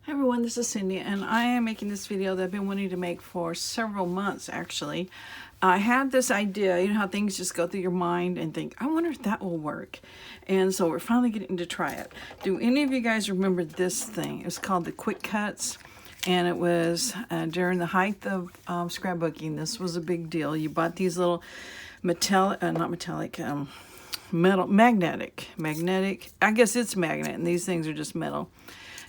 Hi everyone, this is Cindy and I am making this video that I've been wanting to make for several months actually. I had this idea, you know how things just go through your mind and think, I wonder if that will work. And so we're finally getting to try it. Do any of you guys remember this thing? It was called the Quick Kutz, and it was during the height of scrapbooking. This was a big deal. You bought these little magnetic, I guess it's magnet, and these things are just metal.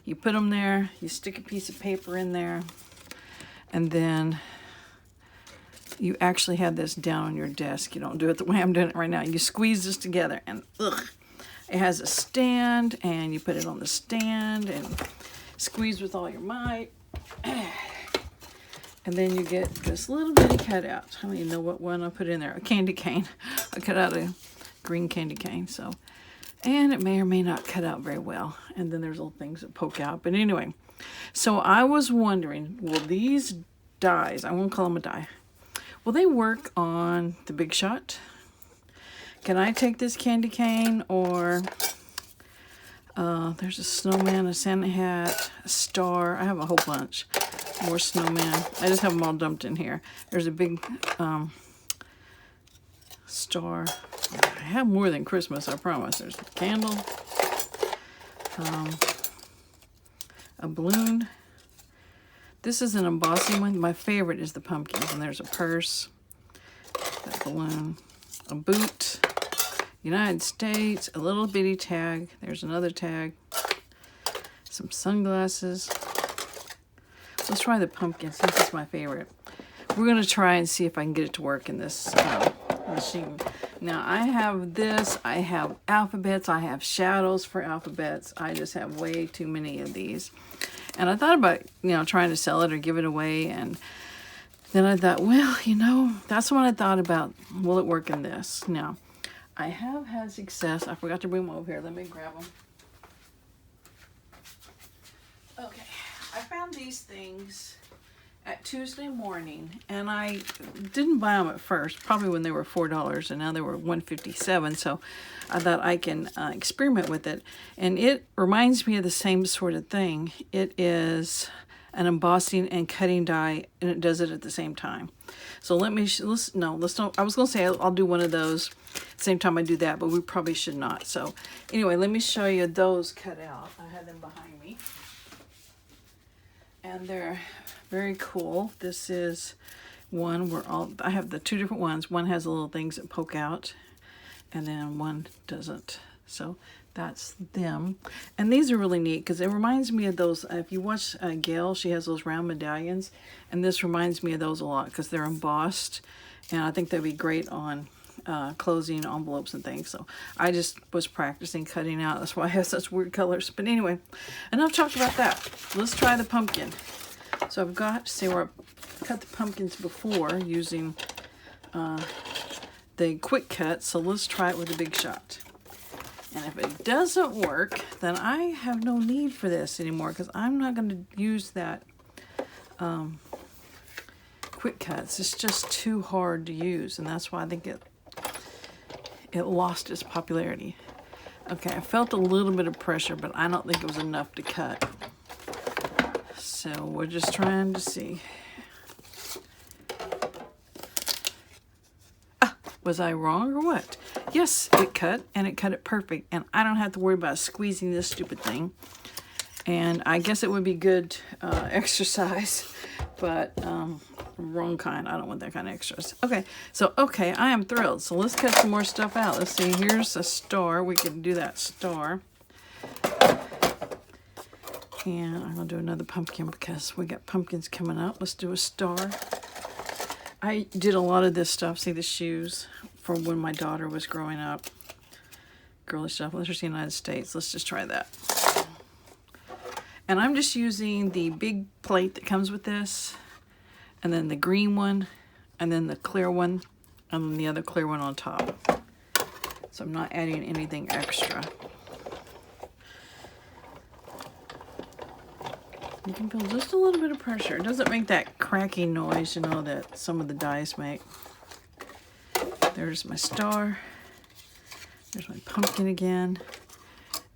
You put them there, you stick a piece of paper in there, and then you actually have this down on your desk. You don't do it the way I'm doing it right now. You squeeze this together and it has a stand, and you put it on the stand and squeeze with all your might. And then you get this little bitty cutout. I don't even know what one I put in there. A candy cane. I cut out a green candy cane, so. And it may or may not cut out very well. And then there's little things that poke out. But anyway, so I was wondering, will these dies, I won't call them a die, will they work on the Big Shot? Can I take this candy cane, or there's a snowman, a Santa hat, a star. I have a whole bunch more snowmen. I just have them all dumped in here. There's a big star. I have more than Christmas, I promise. There's a candle, a balloon. This is an embossing one. My favorite is the pumpkins, and there's a purse, that balloon, a boot, United States, a little bitty tag. There's another tag, some sunglasses. Let's try the pumpkin since it's my favorite. We're going to try and see if I can get it to work in this machine. Now I have this, I have alphabets, I have shadows for alphabets. I just have way too many of these. And I thought about, trying to sell it or give it away. And then I thought, well, that's what I thought about. Will it work in this? Now, I have had success. I forgot to bring them over here. Let me grab them. Okay, I found these things at Tuesday morning, and I didn't buy them at first, probably when they were $4, and now they were $1.57. So I thought I can experiment with it, and it reminds me of the same sort of thing. It is an embossing and cutting die, and it does it at the same time. So let's don't. I was gonna say I'll do one of those at the same time I do that, but we probably should not. So anyway, let me show you those cut out. I have them behind me, and they're very cool. This is one where I have the two different ones. One has little things that poke out, and then one doesn't. So that's them. And these are really neat because it reminds me of those, if you watch Gail, she has those round medallions, and this reminds me of those a lot because they're embossed, and I think they'd be great on closing envelopes and things. So I just was practicing cutting out. That's why I have such weird colors. But anyway, enough talked about that. Let's try the pumpkin. So I've got, see where I cut the pumpkins before using the Quick Kutz. So let's try it with the Big Shot. And if it doesn't work, then I have no need for this anymore because I'm not going to use that Quick Kutz. It's just too hard to use, and that's why I think it lost its popularity. Okay, I felt a little bit of pressure, but I don't think it was enough to cut. So we're just trying to see. Was I wrong or what? Yes, it cut, and it cut it perfect, and I don't have to worry about squeezing this stupid thing. And I guess it would be good exercise, but wrong kind. I don't want that kind of exercise. Okay, I am thrilled. So let's cut some more stuff out. Let's see, here's a star. We can do that star. And I'm going to do another pumpkin because we got pumpkins coming up. Let's do a star. I did a lot of this stuff. See the shoes from when my daughter was growing up. Girly stuff. Let's just the United States. Let's just try that. And I'm just using the big plate that comes with this, and then the green one, and then the clear one, and then the other clear one on top. So I'm not adding anything extra. You can feel just a little bit of pressure. It doesn't make that cracking noise, that some of the dies make. There's my star. There's my pumpkin again.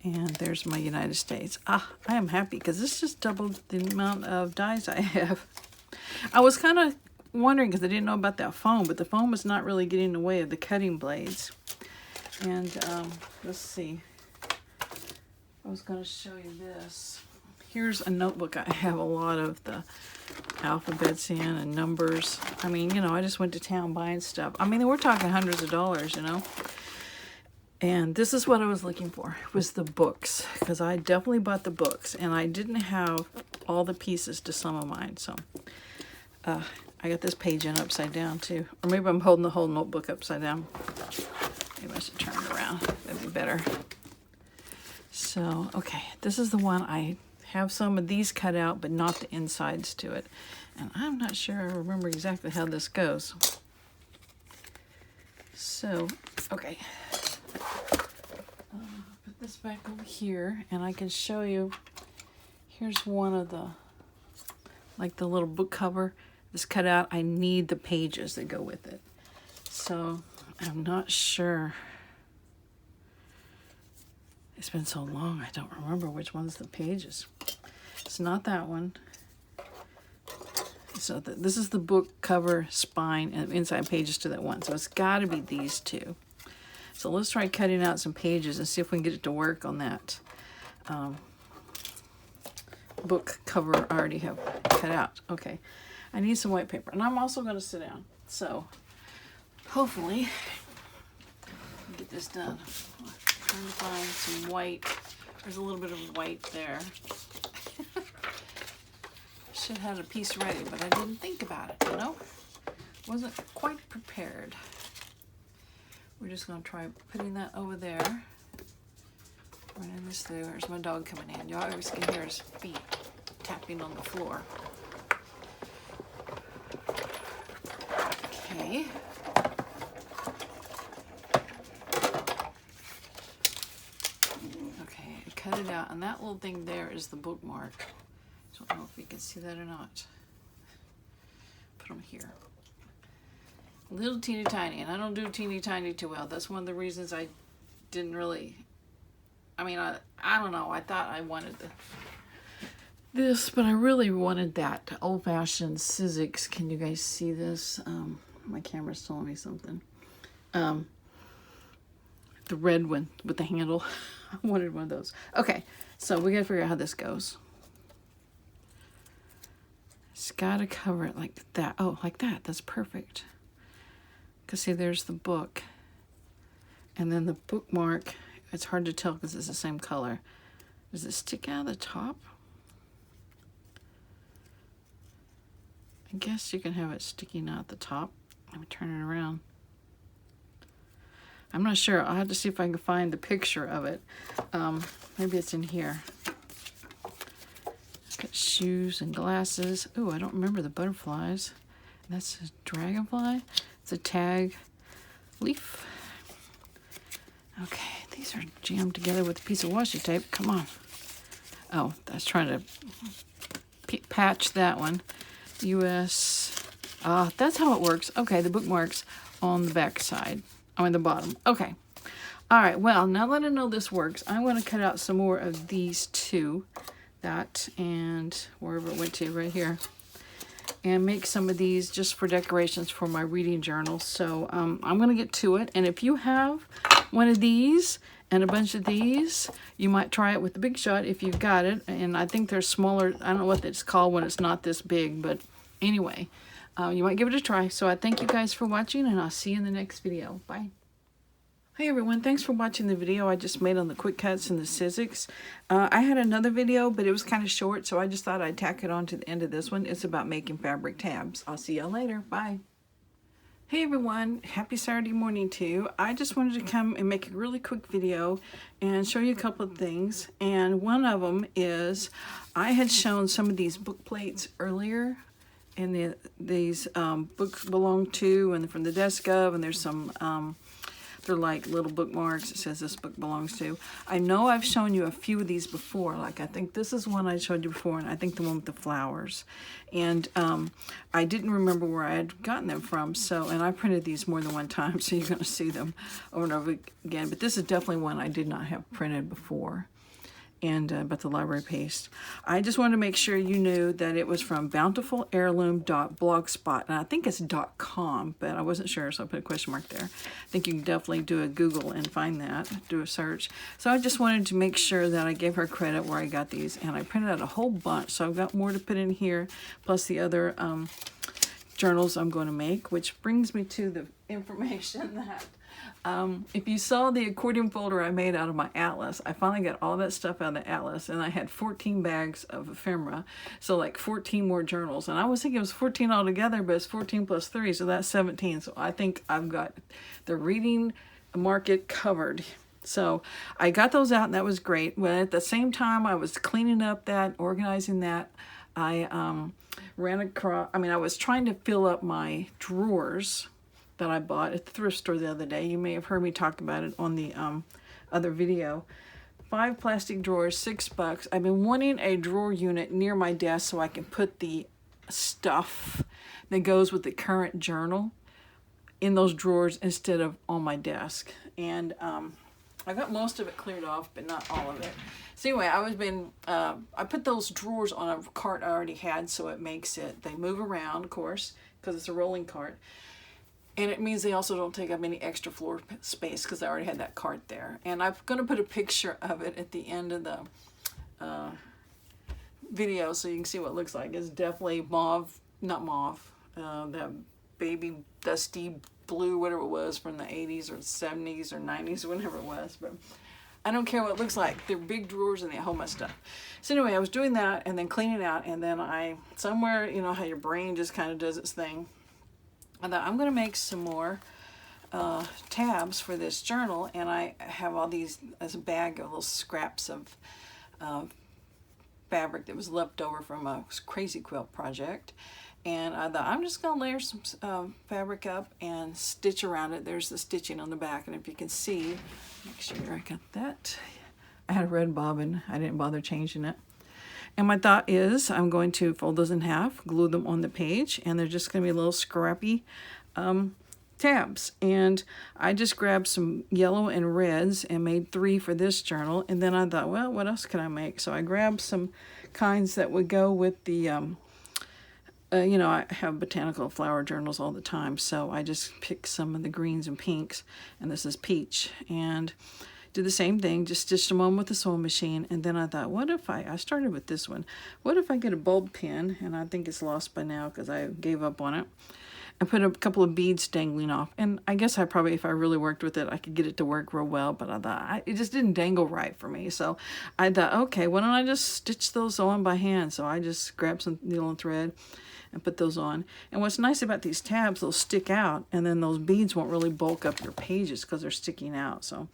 And there's my United States. I am happy because this just doubled the amount of dies I have. I was kind of wondering because I didn't know about that foam, but the foam is not really getting in the way of the cutting blades. And let's see. I was going to show you this. Here's a notebook I have a lot of the alphabets in and numbers. I mean, you know, I just went to town buying stuff. I mean, we're talking hundreds of dollars, you know. And this is what I was looking for, was the books, because I definitely bought the books, and I didn't have all the pieces to some of mine, so I got this page in upside down too. Or maybe I'm holding the whole notebook upside down. Maybe I should turn it around. That'd be better. So, okay, this is the one. I have some of these cut out, but not the insides to it. And I'm not sure I remember exactly how this goes. So, okay. Put this back over here, and I can show you. Here's one of the, like the little book cover. This cut out. I need the pages that go with it. So, I'm not sure. It's been so long, I don't remember which one's the pages. It's not that one. So this is the book cover, spine, and inside pages to that one. So it's got to be these two. So let's try cutting out some pages and see if we can get it to work on that book cover I already have cut out. Okay, I need some white paper. And I'm also going to sit down. So hopefully get this done. Trying to find some white. There's a little bit of white there. Should have had a piece ready, but I didn't think about it, you know? Wasn't quite prepared. We're just going to try putting that over there. Running this through. There's my dog coming in. You always can hear his feet tapping on the floor. Okay. Cut it out, and that little thing there is the bookmark. Don't know if you can see that or not. Put them here. Little teeny tiny, and I don't do teeny tiny too well. That's one of the reasons I didn't really. I mean, I don't know. I thought I wanted this, but I really wanted that old-fashioned Sizzix. Can you guys see this? My camera's telling me something. The red one with the handle. I wanted one of those. Okay, so we gotta figure out how this goes. It's gotta cover it like that. Oh, like that. That's perfect. Because see, there's the book. And then the bookmark, it's hard to tell because it's the same color. Does it stick out of the top? I guess you can have it sticking out the top. Let me turn it around. I'm not sure. I'll have to see if I can find the picture of it. Maybe it's in here. Got shoes and glasses. Oh, I don't remember the butterflies. That's a dragonfly. It's a tag leaf. Okay, these are jammed together with a piece of washi tape. Come on. Oh, that's trying to patch that one. U.S. That's how it works. Okay, the bookmarks on the back side. Oh, in the bottom. Okay. All right. Well, now that I know this works, I'm going to cut out some more of these two. That and wherever it went to, right here. And make some of these just for decorations for my reading journal. So I'm going to get to it. And if you have one of these and a bunch of these, you might try it with the Big Shot if you've got it. And I think they're smaller. I don't know what it's called when it's not this big. But anyway, you might give it a try. So I thank you guys for watching, and I'll see you in the next video. Bye. Hey everyone, thanks for watching the video I just made on the Quick Kutz and the Sizzix. I had another video, but it was kind of short, so I just thought I'd tack it on to the end of this one. It's about making fabric tabs. I'll see y'all later. Bye. Hey everyone, happy Saturday morning to you. I just wanted to come and make a really quick video and show you a couple of things. And one of them is I had shown some of these book plates earlier. And these books belong to, and from the desk of, and there's some they're like little bookmarks. It says this book belongs to. I know I've shown you a few of these before. Like I think this is one I showed you before, and I think the one with the flowers. And I didn't remember where I had gotten them from. So, and I printed these more than one time, so you're going to see them over and over again. But this is definitely one I did not have printed before. and about the library paste. I just wanted to make sure you knew that it was from bountifulheirloom.blogspot, and I think it's .com, but I wasn't sure, so I put a question mark there. I think you can definitely do a Google and find that, do a search. So I just wanted to make sure that I gave her credit where I got these, and I printed out a whole bunch, so I've got more to put in here, plus the other journals I'm going to make, which brings me to the information that if you saw the accordion folder I made out of my atlas, I finally got all that stuff out of the atlas, and I had 14 bags of ephemera, so like 14 more journals. And I was thinking it was 14 altogether, but it's 14 plus 3, so that's 17. So I think I've got the reading market covered. So I got those out, and that was great. But at the same time I was cleaning up that, organizing that, I ran across, I was trying to fill up my drawers that I bought at the thrift store the other day. You may have heard me talk about it on the other video. 5 plastic drawers, $6. I've been wanting a drawer unit near my desk so I can put the stuff that goes with the current journal in those drawers instead of on my desk. And I got most of it cleared off, but not all of it. So anyway, I put those drawers on a cart I already had, so it makes it, they move around, of course, because it's a rolling cart. And it means they also don't take up any extra floor space because I already had that cart there. And I'm going to put a picture of it at the end of the video so you can see what it looks like. It's definitely mauve, not mauve, that baby dusty blue, whatever it was from the 80s or 70s or 90s, whatever it was. But I don't care what it looks like. They're big drawers and they hold my stuff. So anyway, I was doing that and then cleaning out, and then somewhere, you know how your brain just kind of does its thing. I thought I'm going to make some more tabs for this journal, and I have all these as a bag of little scraps of fabric that was left over from a crazy quilt project. And I thought I'm just going to layer some fabric up and stitch around it. There's the stitching on the back, and if you can see, make sure I got that. I had a red bobbin. I didn't bother changing it. And my thought is I'm going to fold those in half, glue them on the page, and they're just going to be little scrappy tabs. And I just grabbed some yellow and reds and made 3 for this journal. And then I thought, well, what else can I make? So I grabbed some kinds that would go with the, you know, I have botanical flower journals all the time. So I just picked some of the greens and pinks, and this is peach. And did the same thing, just stitched them on with the sewing machine. And then I thought, what if I started with this one. What if I get a bulb pin, and I think it's lost by now because I gave up on it, and put a couple of beads dangling off. And I guess I probably, if I really worked with it, I could get it to work real well, but I thought it just didn't dangle right for me. So I thought, okay, why don't I just stitch those on by hand? So I just grabbed some needle and thread and put those on. And what's nice about these tabs, they'll stick out, and then those beads won't really bulk up your pages because they're sticking out. So.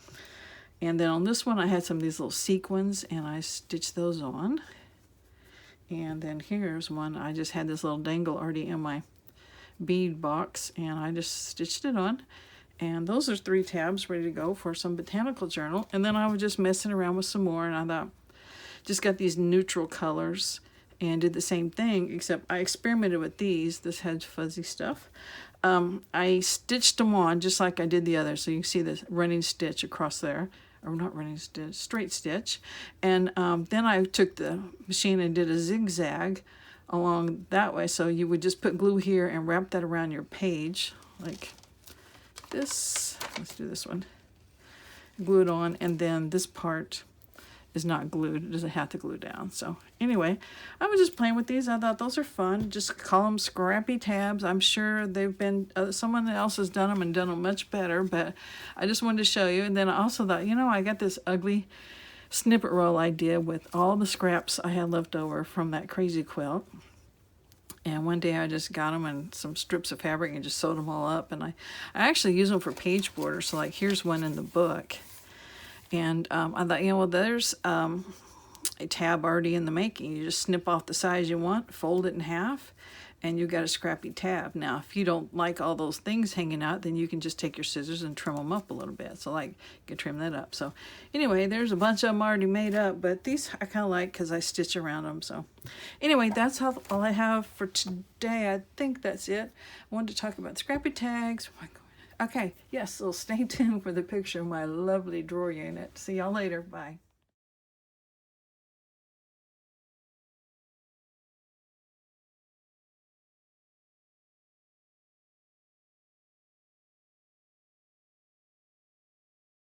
And then on this one, I had some of these little sequins, and I stitched those on. And then here's one. I just had this little dangle already in my bead box, and I just stitched it on. And those are 3 tabs ready to go for some botanical journal. And then I was just messing around with some more, and I thought, just got these neutral colors and did the same thing, except I experimented with these. This had fuzzy stuff. I stitched them on just like I did the other, so you can see the running stitch across there. Or not running stitch, straight stitch. And then I took the machine and did a zigzag along that way. So you would just put glue here and wrap that around your page like this. Let's do this one. Glue it on, and then this part is not glued. It doesn't have to glue down. So anyway, I was just playing with these. I thought those are fun. Just call them scrappy tabs. I'm sure they've been, someone else has done them and done them much better, but I just wanted to show you. And then I also thought, you know, I got this ugly snippet roll idea with all the scraps I had left over from that crazy quilt. And one day I just got them and some strips of fabric and just sewed them all up. And I actually use them for page borders. So like here's one in the book. And I thought, you know, well, there's a tab already in the making. You just snip off the size you want, fold it in half, and you got a scrappy tab. Now, if you don't like all those things hanging out, then you can just take your scissors and trim them up a little bit. So, like, you can trim that up. So, anyway, there's a bunch of them already made up, but these I kind of like because I stitch around them. So, anyway, that's all I have for today. I think that's it. I wanted to talk about scrappy tags. Oh my God. Okay, yes, so stay tuned for the picture of my lovely drawer unit. See y'all later. Bye.